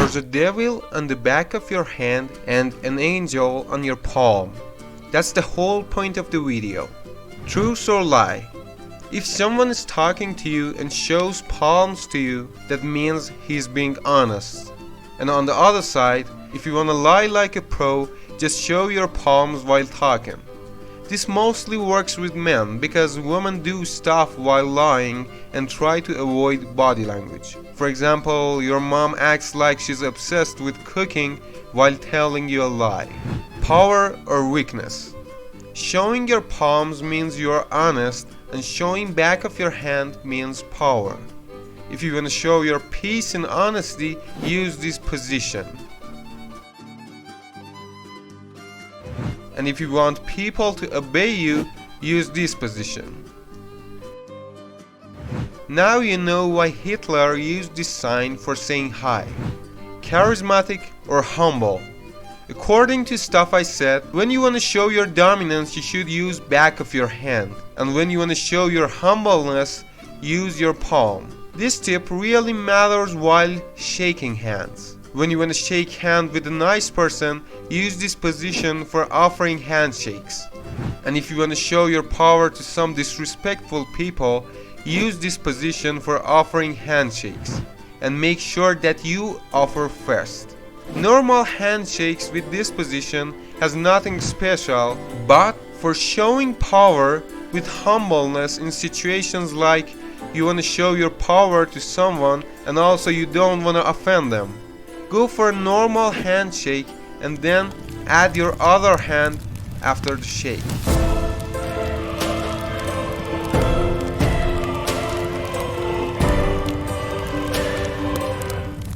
There's a devil on the back of your hand and an angel on your palm. That's the whole point of the video. Truth or lie? If someone is talking to you and shows palms to you, that means he's being honest. And on the other side, if you wanna lie like a pro, just show your palms while talking. This mostly works with men because women do stuff while lying and try to avoid body language. For example, your mom acts like she's obsessed with cooking while telling you a lie. Power or weakness? Showing your palms means you're honest, and showing back of your hand means power. If you want to show your peace and honesty, use this position. And if you want people to obey you, use this position. Now you know why Hitler used this sign for saying hi. Charismatic or humble? According to stuff I said, when you want to show your dominance, you should use back of your hand. And when you want to show your humbleness, use your palm. This tip really matters while shaking hands. When you want to shake hands with a nice person, use this position for offering handshakes. And if you want to show your power to some disrespectful people, use this position for offering handshakes. And make sure that you offer first. Normal handshakes with this position has nothing special, but for showing power with humbleness in situations like you want to show your power to someone and also you don't want to offend them, go for a normal handshake and then add your other hand after the shake.